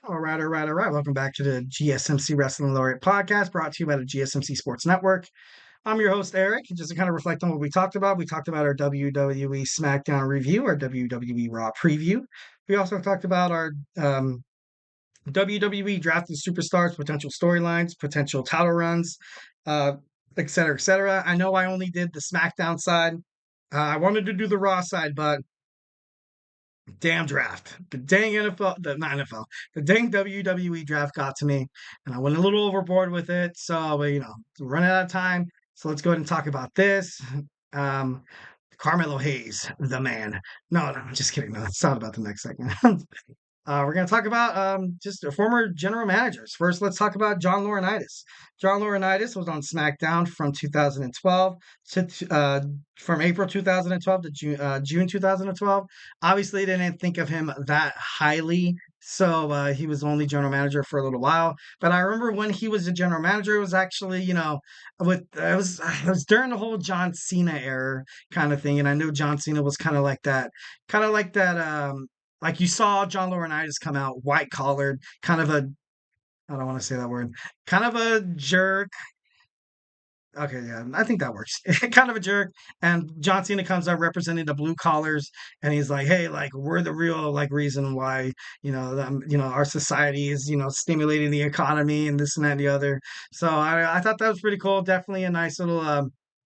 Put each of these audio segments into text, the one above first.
All right. Welcome back to the GSMC Wrestling Laureate podcast brought to you by the GSMC Sports Network. I'm your host, Eric. Just to kind of reflect on what we talked about our WWE SmackDown review, our WWE Raw preview. We also talked about our WWE Draft of Superstars, potential storylines, potential title runs, uh, et cetera, et cetera. I know I only did the SmackDown side. I wanted to do the Raw side, but damn draft. The dang NFL, not NFL, the dang WWE draft got to me, and I went a little overboard with it. So, running out of time. So let's go ahead and talk about this. Um, Carmelo Hayes, the man. No, I'm just kidding. No, it's not about the next segment. We're going to talk about just former general managers. First, let's talk about John Laurinaitis. John Laurinaitis was on SmackDown from 2012 to from April 2012 to June 2012. Obviously, they didn't think of him that highly, so he was only general manager for a little while. But I remember when he was a general manager, it was actually it was during the whole John Cena era kind of thing, and I knew John Cena was kind of like that. Like you saw John Laurinaitis come out white collared, kind of a I don't want to say that word, kind of a jerk. Okay, yeah, I think that works. Kind of a jerk. And John Cena comes out representing the blue collars, and he's like, "Hey, like we're the real like reason why our society is stimulating the economy and this and that and the other." So I thought that was pretty cool. Definitely a nice little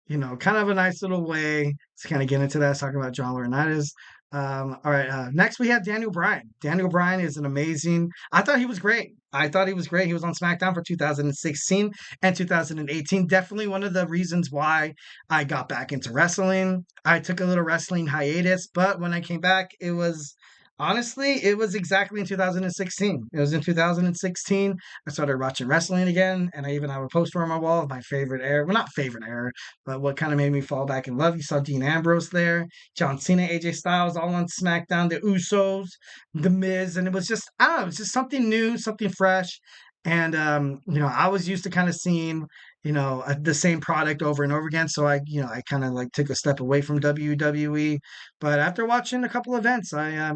kind of a nice little way to kind of get into that. Talking about John Laurinaitis. All right. Next, we have Daniel Bryan. Daniel Bryan is an amazing. I thought he was great. I thought he was great. He was on SmackDown for 2016 and 2018. Definitely one of the reasons why I got back into wrestling. I took a little wrestling hiatus, but when I came back, it was exactly in 2016. It was in 2016. I started watching wrestling again, and I even have a poster on my wall of my favorite era. Well, not favorite era, but what kind of made me fall back in love. You saw Dean Ambrose there, John Cena, AJ Styles, all on SmackDown, the Usos, The Miz, and it was just, I don't know, it was just something new, something fresh. And I was used to kind of seeing, the same product over and over again. So I kind of like took a step away from WWE. But after watching a couple events, I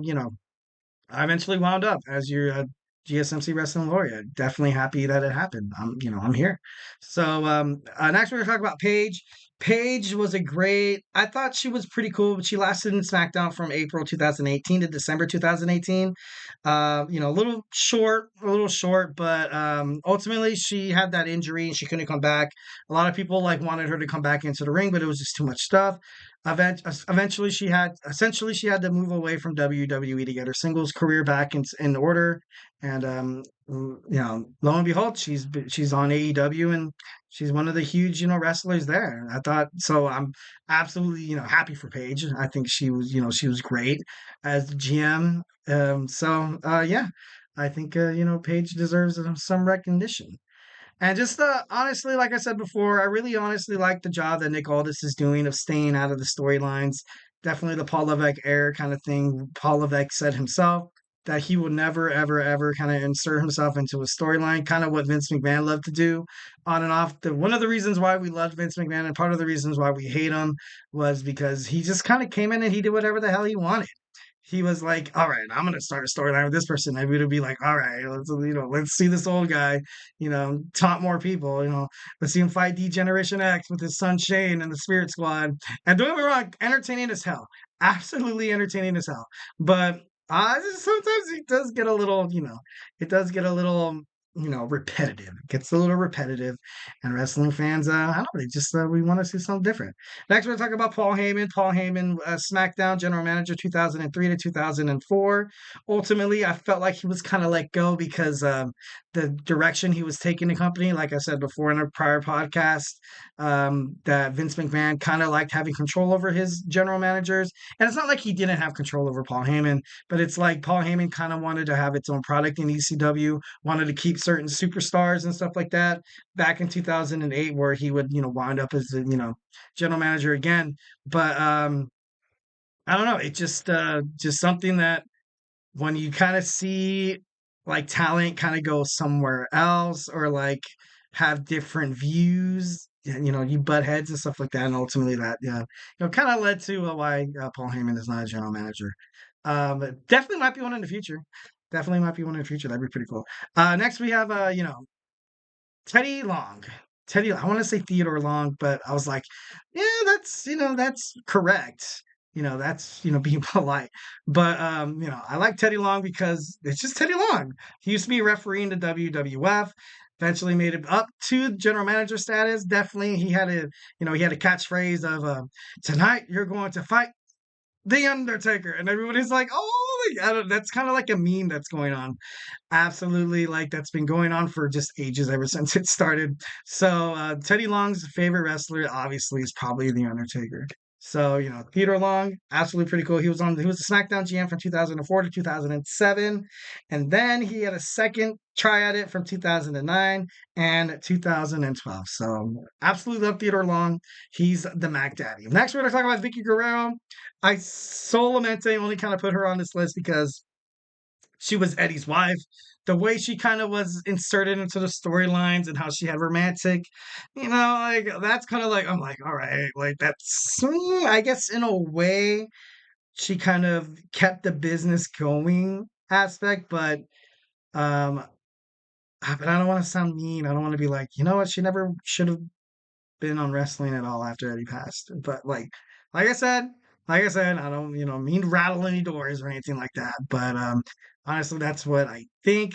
eventually wound up as your GSMC Wrestling Laureate. Definitely happy that it happened. I'm here. So next we're gonna talk about Paige. Paige was a great. I thought she was pretty cool, but she lasted in SmackDown from April 2018 to December 2018. A little short, but ultimately she had that injury and she couldn't come back. A lot of people like wanted her to come back into the ring, but it was just too much stuff. Eventually, she had to move away from WWE to get her singles career back in order. And lo and behold, she's on AEW and she's one of the huge wrestlers there. I thought so. I'm absolutely happy for Paige. I think she was great as the GM. Yeah, I think Paige deserves some recognition. And just honestly, like I said before, I really honestly like the job that Nick Aldis is doing of staying out of the storylines. Definitely the Paul Levesque era kind of thing. Paul Levesque said himself that he will never, ever, ever kind of insert himself into a storyline, kind of what Vince McMahon loved to do on and off. One of the reasons why we loved Vince McMahon and part of the reasons why we hate him was because he just kind of came in and he did whatever the hell he wanted. He was like, "All right, I'm gonna start a storyline with this person." And we would be like, "All right, let's see this old guy, taunt more people. Let's see him fight D Generation X with his son Shane and the Spirit Squad." And don't get me wrong, entertaining as hell, absolutely entertaining as hell. But sometimes it does get a little, repetitive. It gets a little repetitive, and wrestling fans, I don't know, they just we want to see something different. Next, we're talking about Paul Heyman. Paul Heyman, SmackDown general manager 2003 to 2004. Ultimately, I felt like he was kind of let go because the direction he was taking the company, like I said before in a prior podcast, that Vince McMahon kind of liked having control over his general managers. And it's not like he didn't have control over Paul Heyman, but it's like Paul Heyman kind of wanted to have its own product in ECW, wanted to keep certain superstars and stuff like that. Back in 2008, where he would, wind up as the, general manager again. But I don't know. It just something that when you kind of see like talent kind of go somewhere else or like have different views, you butt heads and stuff like that, and ultimately that kind of led to why Paul Heyman is not a general manager. But definitely might be one in the future. Definitely might be one in the future. That'd be pretty cool. Next we have Teddy Long. I want to say Theodore Long, but I was like, yeah, that's correct. That's being polite. But I like Teddy Long because it's just Teddy Long. He used to be a referee in the WWF. Eventually made it up to general manager status. Definitely, he had a catchphrase of "Tonight you're going to fight the Undertaker," and everybody's like, "Oh my God!" That's kind of like a meme that's going on. Absolutely, like that's been going on for just ages ever since it started. So Teddy Long's favorite wrestler obviously is probably The Undertaker. So Theodore Long, absolutely pretty cool. He was a SmackDown GM from 2004 to 2007, and then he had a second try at it from 2009 and 2012. So absolutely love Theodore Long. He's the Mac Daddy. Next, we're going to talk about Vicky Guerrero. I so lament I only kind of put her on this list because she was Eddie's wife. The way she kind of was inserted into the storylines and how she had romantic, like that's kind of like I'm like, all right, like that's I guess in a way she kind of kept the business going aspect, um but I don't want to sound mean. I don't want to be like, you know what, she never should have been on wrestling at all after Eddie passed. But like I said, I don't mean to rattle any doors or anything like that. But honestly, that's what I think.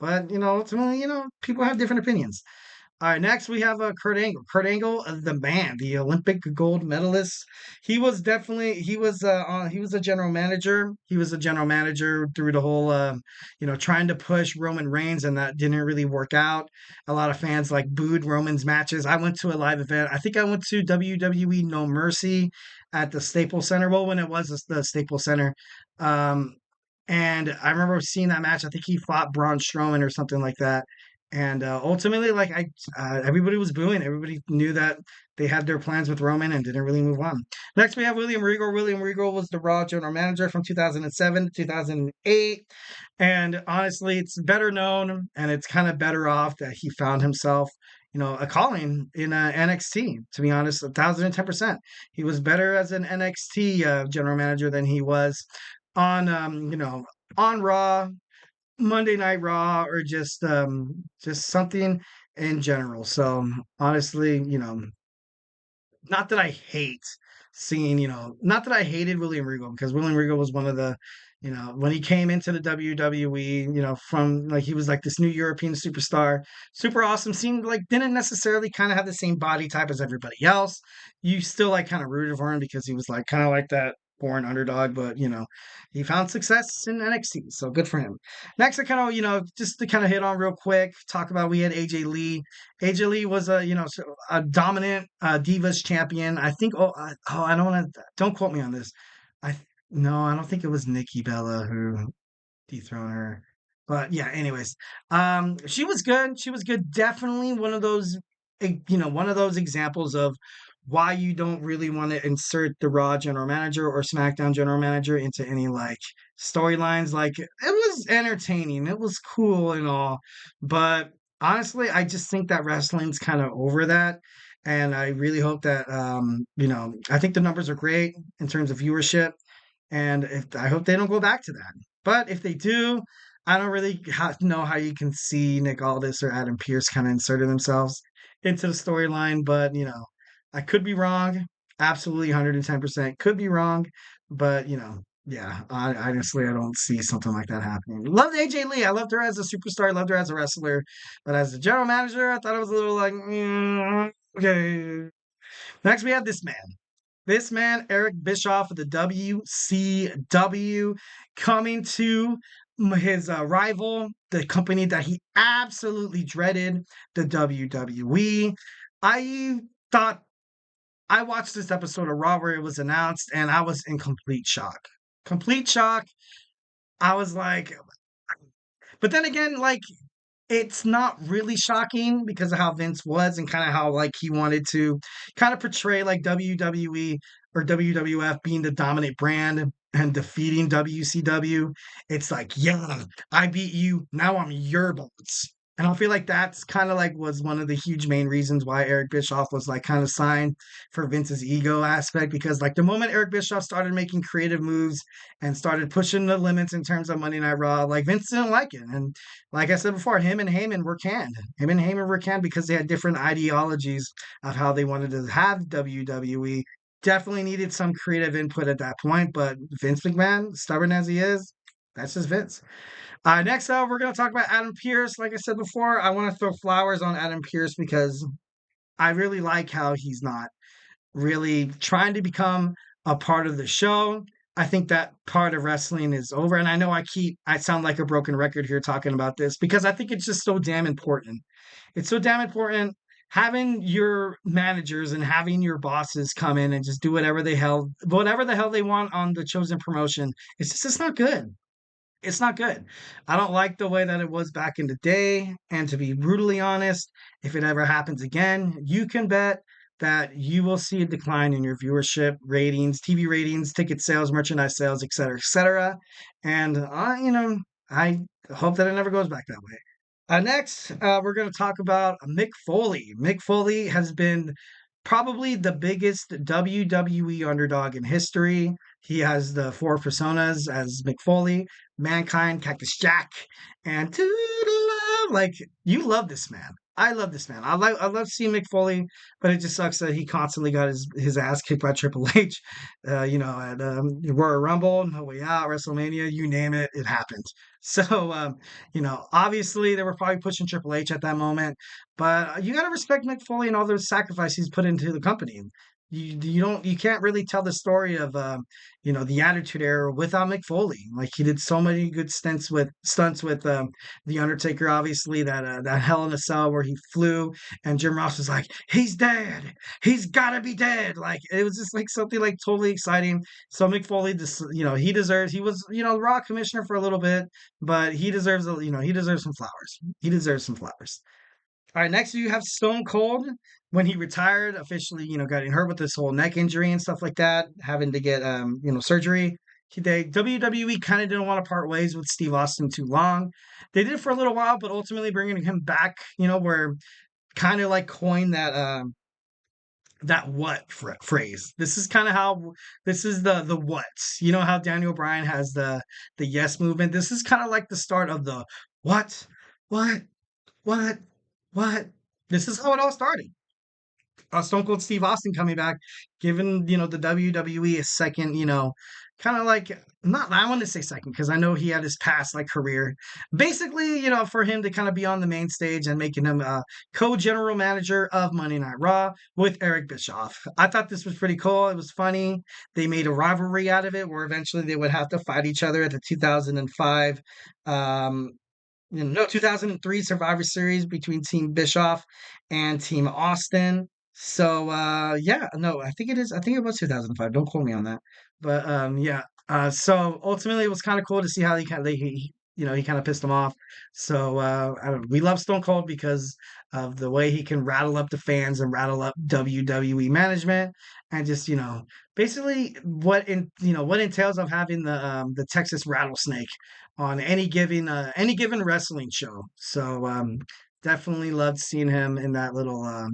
But ultimately, people have different opinions. All right, next we have Kurt Angle. Kurt Angle, the man, the Olympic gold medalist. He was a general manager. He was a general manager through the whole trying to push Roman Reigns, and that didn't really work out. A lot of fans like booed Roman's matches. I went to a live event. I think I went to WWE No Mercy at the Staples Center. Well, when it was the Staples Center. Um, and I remember seeing that match. I think he fought Braun Strowman or something like that. And ultimately, everybody was booing. Everybody knew that they had their plans with Roman and didn't really move on. Next, we have William Regal. William Regal was the Raw general manager from 2007 to 2008. And honestly, it's better known and it's kind of better off that he found himself, a calling in NXT. To be honest, 1,010%. He was better as an NXT general manager than he was on, on Raw, Monday Night Raw, or just something in general. So honestly, not that I hate not that I hated William Regal, because William Regal was one of the, when he came into the WWE, from like he was like this new European superstar, super awesome, seemed like didn't necessarily kind of have the same body type as everybody else. You still like kind of rooted for him because he was like kind of like that born underdog, but he found success in NXT, so good for him. Next, I kind of, just to kind of hit on real quick, talk about we had AJ Lee. AJ Lee was a dominant Divas champion. I think. I don't want to. Don't quote me on this. I No, I don't think it was Nikki Bella who dethroned her. But yeah, anyways, she was good. She was good. Definitely one of those, one of those examples of why you don't really want to insert the Raw general manager or SmackDown general manager into any like storylines. Like it was entertaining, it was cool and all, but honestly, I just think that wrestling's kind of over that. And I really hope that I think the numbers are great in terms of viewership, and I hope they don't go back to that. But if they do, I don't really know how you can see Nick Aldis or Adam Pearce kind of inserting themselves into the storyline. But I could be wrong. Absolutely, 110% could be wrong. But yeah, honestly, I don't see something like that happening. Loved AJ Lee. I loved her as a superstar. I loved her as a wrestler. But as a general manager, I thought it was a little like, okay. Next, we have this man. This man, Eric Bischoff of the WCW, coming to his rival, the company that he absolutely dreaded, the WWE. I thought I watched this episode of Raw where it was announced, and I was in complete shock. Complete shock. I was like, but then again, like it's not really shocking because of how Vince was and kind of how like he wanted to kind of portray like WWE or WWF being the dominant brand and defeating WCW. It's like, yeah, I beat you. Now I'm your boss. And I feel like that's kind of like was one of the huge main reasons why Eric Bischoff was like kind of signed for Vince's ego aspect because like the moment Eric Bischoff started making creative moves and started pushing the limits in terms of Monday Night Raw, like Vince didn't like it. And like I said before, him and Heyman were canned. Him and Heyman were canned because they had different ideologies of how they wanted to have WWE. Definitely needed some creative input at that point, but Vince McMahon, stubborn as he is, that's just Vince. Next up, we're going to talk about Adam Pearce. Like I said before, I want to throw flowers on Adam Pearce because I really like how he's not really trying to become a part of the show. I think that part of wrestling is over. And I know I sound like a broken record here talking about this because I think it's just so damn important. It's so damn important having your managers and having your bosses come in and just do whatever the hell they want on the chosen promotion. It's not good. It's not good. I don't like the way that it was back in the day. And to be brutally honest, if it ever happens again, you can bet that you will see a decline in your viewership, ratings, TV ratings, ticket sales, merchandise sales, et cetera, et cetera. And I hope that it never goes back that way. Next, we're going to talk about Mick Foley. Mick Foley has been probably the biggest WWE underdog in history. He has the four personas as Mick Foley, Mankind, Cactus Jack, and Toodaloo. Like, you love this man. I love this man. I love seeing Mick Foley, but it just sucks that he constantly got his ass kicked by Triple H. At Royal Rumble, No Way Out, WrestleMania, you name it, it happened. So obviously they were probably pushing Triple H at that moment, but you got to respect Mick Foley and all the sacrifice he's put into the company. You can't really tell the story of the Attitude Era without Mick Foley. Like he did so many good stunts with the Undertaker. Obviously that Hell in a Cell where he flew and Jim Ross was like, "He's dead. He's got to be dead." Like it was just like something like totally exciting. So Mick Foley, just he deserves. He was Raw commissioner for a little bit, but he deserves some flowers. He deserves some flowers. All right, next you have Stone Cold when he retired officially. Got hurt with this whole neck injury and stuff like that, having to get surgery. WWE kind of didn't want to part ways with Steve Austin too long. They did it for a little while, but ultimately bringing him back, were kind of like coined that what phrase. This is kind of how this is the what's. You know how Daniel Bryan has the yes movement. This is kind of like the start of the what, what, what, what. This is how it all started. Stone Cold Steve Austin coming back, giving the WWE a second, kind of like not. I want to say second because I know he had his past like career. Basically, for him to kind of be on the main stage and making him co-general manager of Monday Night Raw with Eric Bischoff. I thought this was pretty cool. It was funny. They made a rivalry out of it where eventually they would have to fight each other at the 2005. Um, no, 2003 Survivor Series between Team Bischoff and Team Austin. So yeah, no, I think it is. I think it was 2005. Don't quote me on that. But yeah. So ultimately, it was kind of cool to see how he kind of pissed him off. So I don't know. We love Stone Cold because of the way he can rattle up the fans and rattle up WWE management, and just basically what entails of having the Texas rattlesnake on any given wrestling show. So definitely loved seeing him in that little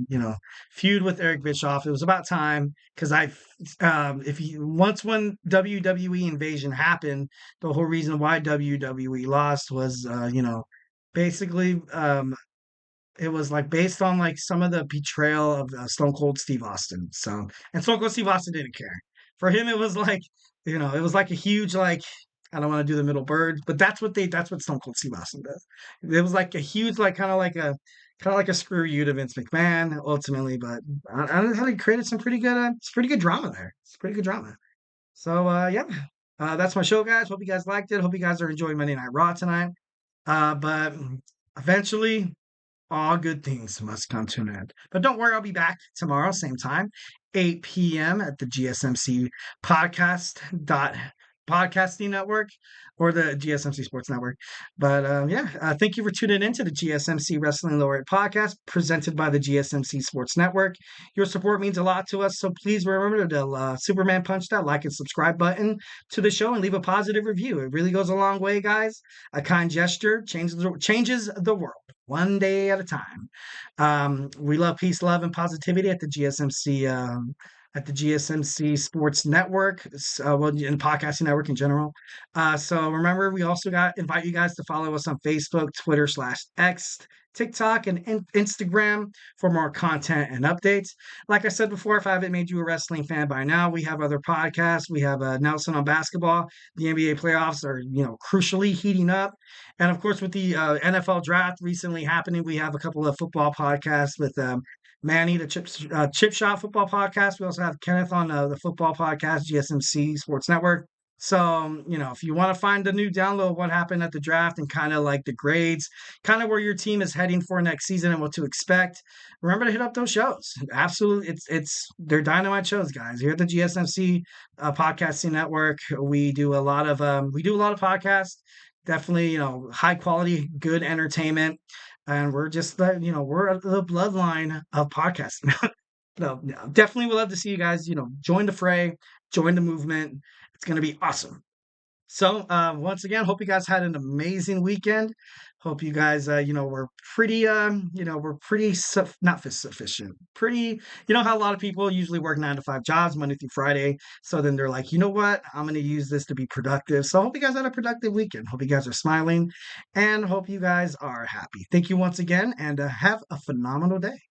feud with Eric Bischoff. It was about time because if you once when WWE Invasion happened, the whole reason why WWE lost was basically it was like based on like some of the betrayal of Stone Cold Steve Austin. So and Stone Cold Steve Austin didn't care. For him, it was like it was like a huge like I don't want to do the middle birds, but that's what Stone Cold Steve Austin does. It was like a huge like kind of like a screw you to Vince McMahon ultimately, but I think he created some pretty good drama there. It's pretty good drama. So yeah, that's my show, guys. Hope you guys liked it. Hope you guys are enjoying Monday Night Raw tonight. But eventually all good things must come to an end. But don't worry, I'll be back tomorrow, same time, 8 p.m. at the GSMC podcast Podcasting Network or the GSMC Sports Network. But yeah, thank you for tuning in to the GSMC Wrestling Laureate podcast presented by the GSMC Sports Network. Your support means a lot to us, so please remember to Superman punch that like and subscribe button to the show and leave a positive review. It really goes a long way, guys. A kind gesture changes the world one day at a time. We love peace, love, and positivity at the GSMC. At the GSMC Sports Network, well, and Podcasting Network in general. So remember, we also invite you guys to follow us on Facebook, Twitter /X, TikTok, and Instagram for more content and updates. Like I said before, if I haven't made you a wrestling fan by now, we have other podcasts. We have Nelson on basketball. The NBA playoffs are, crucially heating up, and of course, with the NFL draft recently happening, we have a couple of football podcasts with Manny, the Chip Shot Football Podcast. We also have Kenneth on the football podcast, GSMC Sports Network. So, if you want to find the new download, what happened at the draft and kind of like the grades, kind of where your team is heading for next season and what to expect, remember to hit up those shows. Absolutely. They're dynamite shows, guys. Here at the GSMC Podcasting Network, we do a lot of podcasts. Definitely, high quality, good entertainment. And we're just we're the bloodline of podcasting. No, definitely would love to see you guys, join the fray, join the movement. It's going to be awesome. So once again, hope you guys had an amazing weekend. Hope you guys, were pretty, not sufficient. Pretty, how a lot of people usually work 9 to 5 jobs, Monday through Friday. So then they're like, you know what? I'm going to use this to be productive. So I hope you guys had a productive weekend. Hope you guys are smiling and hope you guys are happy. Thank you once again and have a phenomenal day.